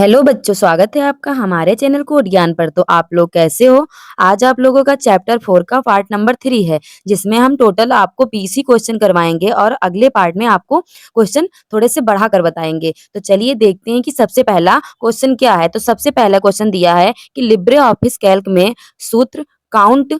Hello बच्चों, स्वागत है आपका हमारे चैनल कोड ज्ञान पर। तो आप लोग कैसे हो? आज आप लोगों का चैप्टर 4 का पार्ट नंबर 3 है, जिसमें हम टोटल आपको 20 ही क्वेश्चन करवाएंगे और अगले पार्ट में आपको क्वेश्चन थोड़े से बढ़ा कर बताएंगे। तो चलिए देखते हैं कि सबसे पहला क्वेश्चन क्या है। तो सबसे पहला क्वेश्चन दिया है कि लिब्रे ऑफिस कैल्क में सूत्र काउंट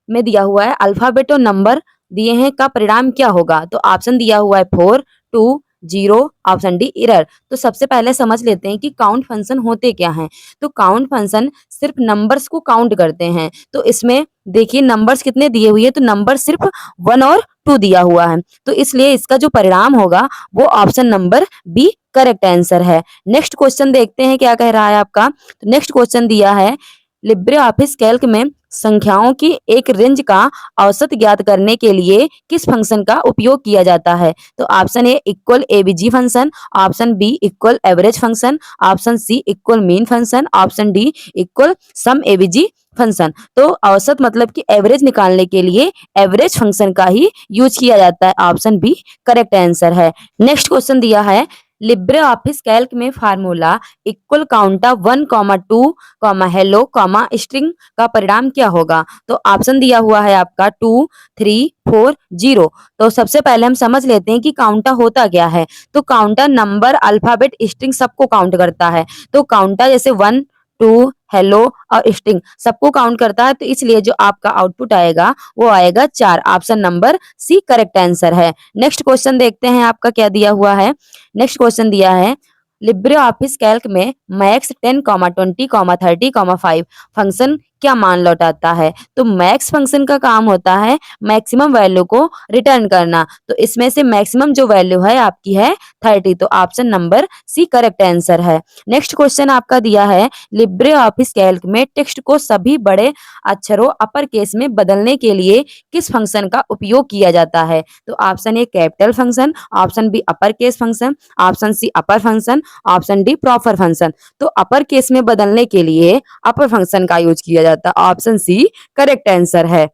में दिया हुआ है अल्फाबेट और नंबर दिए हैं का परिणाम क्या होगा। तो ऑप्शन दिया हुआ है 4, 2, 0, ऑप्शन डी एरर। तो सबसे पहले समझ लेते हैं कि काउंट फंक्शन होते क्या हैं। तो काउंट फंक्शन सिर्फ नंबर्स को काउंट करते हैं। तो इसमें देखिए नंबर्स कितने दिए हुए हैं, तो नंबर सिर्फ 1 और 2 दिया हुआ है। तो इसलिए इसका जो परिणाम होगा वो option number B correct answer है। नेक्स्ट क्वेश्चन देखते हैं क्या कह रहा है आपका। तो नेक्स्ट क्वेश्चन दिया है लिब्रे ऑफिस कैल्क में संख्याओं की एक रेंज का औसत ज्ञात करने के लिए किस फंक्शन का उपयोग किया जाता है। तो option A equal AVG function, option B equal average function, option C equal mean function, option D equal sum AVG function. तो औसत मतलब कि एवरेज निकालने के लिए एवरेज फंक्शन का ही यूज किया जाता है। ऑप्शन बी करेक्ट आंसर है। नेक्स्ट क्वेश्चन दिया है लिब्रे ऑफिस कैल्क में फार्मूला इक्वल काउंटा 1, 2, हेलो, स्ट्रिंग का परिणाम क्या होगा। तो ऑप्शन दिया हुआ है आपका 2, 3, 4, 0। तो सबसे पहले हम समझ लेते हैं कि काउंटा होता क्या है। तो काउंटा नंबर अल्फाबेट स्ट्रिंग सबको काउंट करता है। तो काउंटा जैसे 1, 2, हेलो और स्ट्रिंग सबको काउंट करता है। तो इसलिए जो आपका आउटपुट आएगा वो आएगा 4। Option number C correct answer है। नेक्स्ट क्वेश्चन देखते हैं आपका क्या दिया हुआ है। नेक्स्ट क्वेश्चन दिया है लिब्रे ऑफिस कैल्क में मैक्स 10, 20, 30, 5 फंक्शन क्या मान लौटाता है। तो मैक्स फंक्शन का काम होता है मैक्सिमम वैल्यू को रिटर्न करना। तो इसमें से मैक्सिमम जो वैल्यू है आपकी है 30। तो option number C correct answer है। नेक्स्ट क्वेश्चन आपका दिया है लिब्रे ऑफिस कैल्क में टेक्स्ट को सभी बड़े अक्षरों अपर केस में बदलने के लिए किस फंक्शन का उपयोग किया जाता है। तो option A capital function, option B upper case function, option C upper function, option D proper function. तो अपर केस में बदलने के लिए अपर फंक्शन का यूज किया जाता है। ऑप्शन सी करेक्ट आंसर है।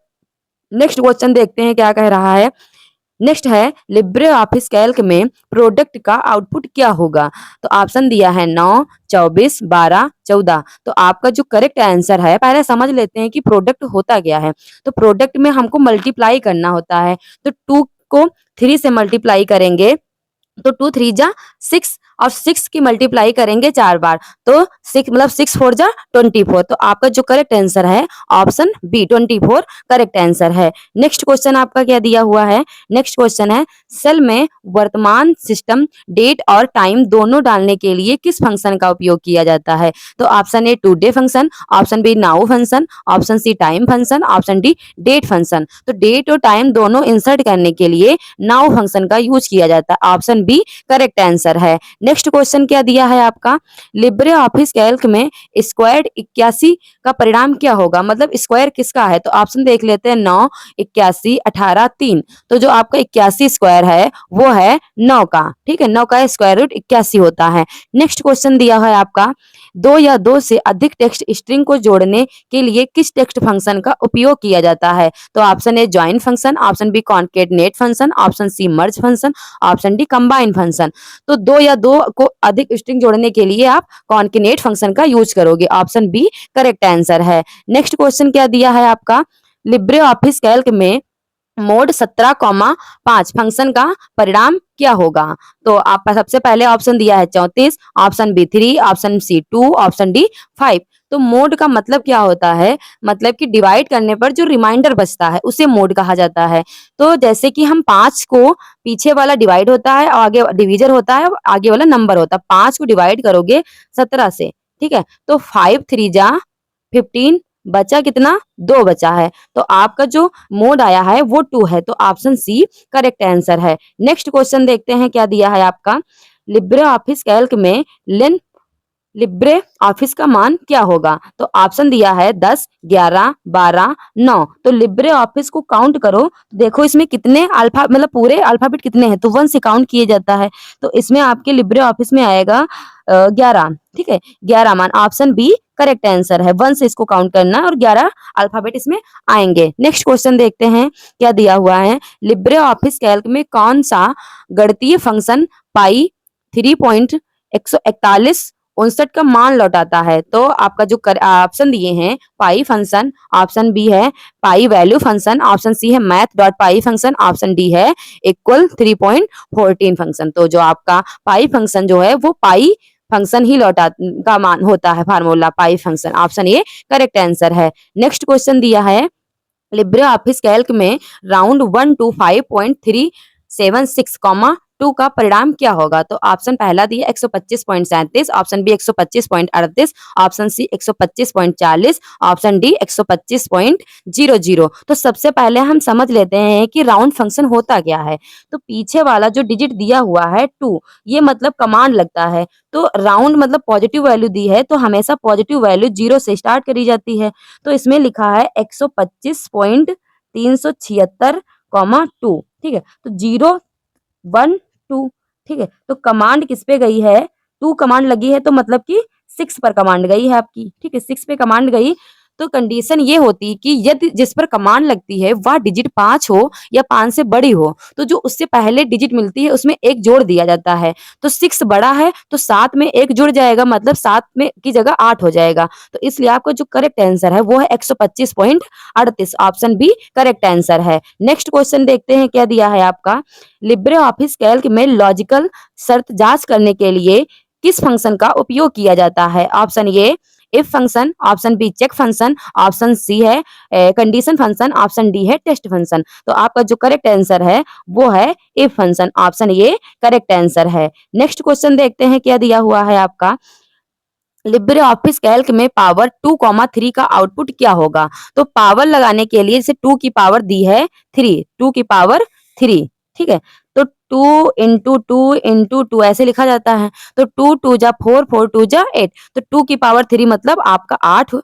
नेक्स्ट क्वेश्चन देखते हैं क्या कह रहा है। नेक्स्ट है लिब्रे ऑफिस कैल्क में प्रोडक्ट का आउटपुट क्या होगा। तो ऑप्शन दिया है 9, 24, 12, 14। तो आपका जो करेक्ट आंसर है, पहले समझ लेते हैं कि प्रोडक्ट होता क्या है। तो प्रोडक्ट में हमको मल्टीप्लाई करना होता है। तो 2 को 3 से मल्टीप्लाई करेंगे तो 2 3 जा 6 और 6 की मल्टीप्लाई करेंगे 4 बार। तो 6 मतलब 6 4 जा 24। तो आपका जो करेक्ट आंसर है ऑप्शन बी 24 करेक्ट आंसर है। नेक्स्ट क्वेश्चन आपका क्या दिया हुआ है। नेक्स्ट क्वेश्चन है सेल में वर्तमान सिस्टम डेट और टाइम दोनों डालने के लिए किस फंक्शन का उपयोग किया जाता है। तो option A today function, option B now function, option C time function, option D date function. तो डेट और टाइम दोनों इंसर्ट करने के लिए नाउ फंक्शन का यूज किया जाता है। ऑप्शन बी करेक्ट आंसर है। नेक्स्ट क्वेश्चन क्या दिया है आपका लिब्रे ऑफिस कैल्क में स्क्वायर्ड 81 का परिणाम क्या होगा, मतलब स्क्वायर किसका है। तो ऑप्शन देख लेते हैं 9, 81, 18, 3। तो जो आपका 81 स्क्वायर है वो है 9 का। ठीक है, 9 का स्क्वायर रूट 81 होता है। नेक्स्ट क्वेश्चन दिया है आपका 2 या 2 से अधिक टेक्स्ट स्ट्रिंग को जोड़ने के लिए किस टेक्स्ट फंक्शन का उपयोग किया जाता है। तो option A join function, option B concatenate function, option C merge function, option D combine function. तो 2 या 2 को अधिक स्ट्रिंग जोड़ने के लिए आप कॉन्केटनेट फंक्शन का यूज करोगे। ऑप्शन बी करेक्ट आंसर है। नेक्स्ट क्वेश्चन क्या दिया है आपका लिब्रे ऑफिस कैल्क में मोड 17,5 फंक्शन का परिणाम क्या होगा। तो आपका सबसे पहले ऑप्शन दिया है 34, option B 3, option C 2, option D 5। तो मोड का मतलब क्या होता है, मतलब कि डिवाइड करने पर जो रिमाइंडर बचता है उसे मोड कहा जाता है। तो जैसे कि हम 5 को पीछे वाला डिवाइड होता है और आगे डिवीजर होता है, आगे वाला नंबर होता है। 5 को डिवाइड करोगे 17 से, ठीक है, तो 5 3 जा 15, बचा कितना 2 बचा है। तो आपका जो मोड आया है वो 2 है। तो ऑप्शन सी करेक्ट आंसर है। नेक्स्ट क्वेश्चन देखते हैं क्या दिया है आपका लिब्रे ऑफिस कैल्क में लेन लिब्रे ऑफिस का मान क्या होगा। तो ऑप्शन दिया है 10, 11, 12, 9। तो लिब्रे ऑफिस को काउंट करो, देखो इसमें कितने अल्फा मतलब पूरे अल्फाबेट कितने हैं, तो 1 से काउंट किए जाता है। तो इसमें आपके लिब्रे ऑफिस में आएगा 11। ठीक है, 11 मान ऑप्शन बी करेक्ट आंसर है। 1 से इसको काउंट करना और 11 अल्फाबेट इसमें आएंगे। नेक्स्ट क्वेश्चन देखते हैं क्या दिया हुआ है लिब्रे ऑफिस कैल्क में कौन सा गणितीय फंक्शन पाई 3.141 59 का मान लौटाता है। तो आपका जो ऑप्शन दिए हैं पाई फंक्शन, ऑप्शन बी है pi value function, option C है math dot pi function, option D है इक्वल 3.14 फंक्शन। तो जो आपका पाई फंक्शन जो है वो पाई फंक्शन ही लौटा का मान होता है, formula pi function. Option A correct answer है। नेक्स्ट क्वेश्चन दिया है लिब्रे ऑफिस कैल्क में राउंड 1 टू 5.376 कॉमा 2 का परिणाम क्या होगा? तो ऑप्शन पहला दिया 125.37, option B 125.38, option C 125.40, option D 125.00। तो सबसे पहले हम समझ लेते हैं कि राउंड फंक्शन होता क्या है। तो पीछे वाला जो डिजिट दिया हुआ है 2, ये मतलब कमांड लगता है। तो राउंड मतलब पॉजिटिव वैल्यू दी है, तो हमेशा पॉजिटिव वैल्यू 0 से स्टार्ट करी जाती है। तो इसमें लिखा है 125.376 कॉमा 2, ठीक है। तो 0 1 2, ठीक है। तो कमांड किस पे गई है? 2 कमांड लगी है, तो मतलब कि 6 पर कमांड गई है आपकी, ठीक है। 6 पे कमांड गई तो कंडीशन ये होती कि यदि जिस पर कमांड लगती है वह डिजिट 5 हो या 5 से बड़ी हो, तो जो उससे पहले डिजिट मिलती है उसमें 1 जोड़ दिया जाता है। तो 6 बड़ा है तो 7 में 1 जुड़ जाएगा, मतलब 7 में की जगह 8 हो जाएगा। तो इसलिए आपका जो करेक्ट आंसर है वो है 125.38, ऑप्शन बी करेक्ट आंसर है। नेक्स्ट क्वेश्चन देखते हैं क्या दिया है आपका। लिब्रे ऑफिस कैल्क में लॉजिकल शर्त जांच करने के लिए किस फंक्शन का उपयोग किया जाता है? Option A if function, option B check function, option C है कंडीशन फंक्शन, ऑप्शन डी है टेस्ट फंक्शन। तो आपका जो करेक्ट आंसर है वो है if function, option A correct answer है। नेक्स्ट क्वेश्चन देखते हैं क्या दिया हुआ है आपका। लिब्रे ऑफिस कैल्क में पावर 2,3 का आउटपुट क्या होगा? तो पावर लगाने के लिए जैसे 2 की पावर दी है 3, 2 की पावर 3, ठीक है। तो 2 इंटू 2 इंटू 2 ऐसे लिखा जाता है। तो 2 2 जा 4, 4 2 जा 8, तो 2 की पावर 3 मतलब आपका 8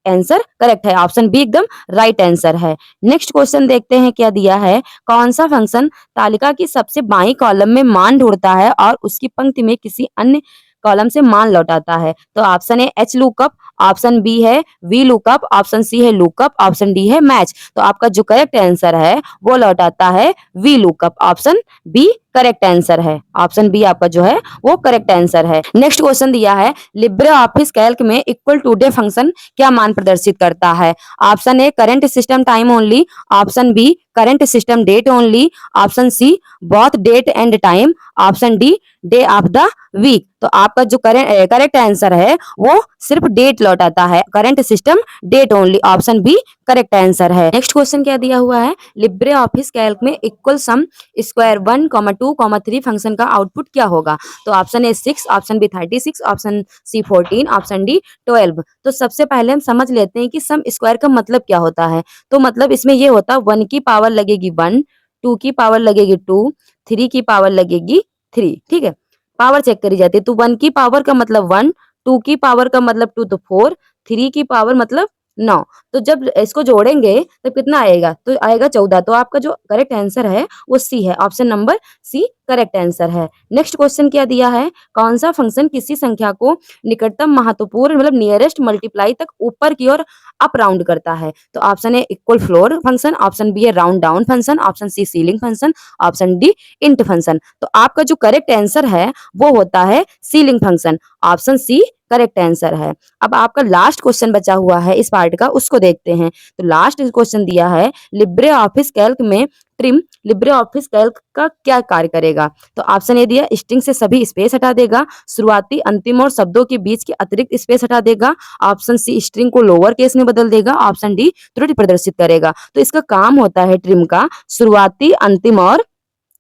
आंसर करेक्ट है, ऑप्शन बी एकदम राइट आंसर है। नेक्स्ट क्वेश्चन देखते हैं क्या दिया है। कौन सा फंक्शन तालिका की सबसे बाई कॉलम में मान ढूंढता है और उसकी पंक्ति में किसी अन्य कॉलम से मान लौटाता है? तो option A H lookup, option B है वी लुकअप, ऑप्शन सी है लुकअप, ऑप्शन डी है मैच। तो आपका जो करेक्ट आंसर है वो लौटाता है V lookup, option B correct answer है। ऑप्शन बी आपका जो है वो करेक्ट आंसर है। नेक्स्ट क्वेश्चन दिया है लिब्रे ऑफिस कैल्क में इक्वल टू डे फंक्शन क्या मान प्रदर्शित करता है? Option A current system time only, option B current system date only, option C both date and time, option D day of the week. तो आपका जो correct answer है वो सिर्फ डेट लौटाता है, current system date only, option B correct answer है। Next question क्या दिया हुआ है। लिब्रे ऑफिस कैल्क में इक्वल सम स्क्वायर 1, 2, 3 फंक्शन का आउटपुट क्या होगा? तो option A 6, option B 36, option C 14, option D 12। तो सबसे पहले हम समझ लेते हैं कि सम स्क्वायर का मतलब क्या होता है। तो मतलब इसमें ये होता है 1 की पावर लगेगी 1, 2 की पावर लगेगी 2, 3 की पावर लगेगी 3, ठीक है। पावर चेक करी जाती है। तो 1 की पावर का मतलब 1, 2 की पावर का मतलब 2 तो 4, 3 की पावर मतलब 9। तो जब इसको जोड़ेंगे तो कितना आएगा? तो आएगा 14। तो आपका जो करेक्ट आंसर है वो सी है, option number C correct answer है। नेक्स्ट क्वेश्चन क्या दिया है। कौन सा फंक्शन किसी संख्या को निकटतम महत्वपूर्ण मतलब नियरेस्ट मल्टीप्लाई तक ऊपर की ओर अप राउंड करता है? तो option A equal floor function, option B है round down function, option C ceiling function, option D int function. तो आपका जो करेक्ट आंसर है वो होता है ceiling function, option C correct answer है। अब आपका लास्ट क्वेश्चन बचा हुआ है इस पार्ट का, उसको देखते हैं। तो लास्ट क्वेश्चन दिया है लिब्रे ऑफिस कैल्क में ट्रिम लिब्रे ऑफिस कैल्क का क्या कार्य करेगा? तो ऑप्शन ए दिया स्ट्रिंग से सभी स्पेस हटा देगा, शुरुआती अंतिम और शब्दों के बीच के अतिरिक्त स्पेस हटा देगा, ऑप्शन सी स्ट्रिंग को लोअर केस में बदल देगा, ऑप्शन डी त्रुटि प्रदर्शित करेगा। तो इसका काम होता है ट्रिम का शुरुआती अंतिम और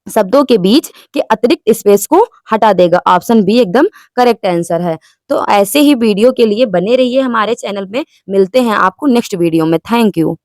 शब्दों के बीच के अतिरिक्त स्पेस को हटा देगा, ऑप्शन बी एकदम करेक्ट आंसर है। तो ऐसे ही वीडियो के लिए बने रहिए हमारे चैनल में। मिलते हैं आपको नेक्स्ट वीडियो में। Thank you.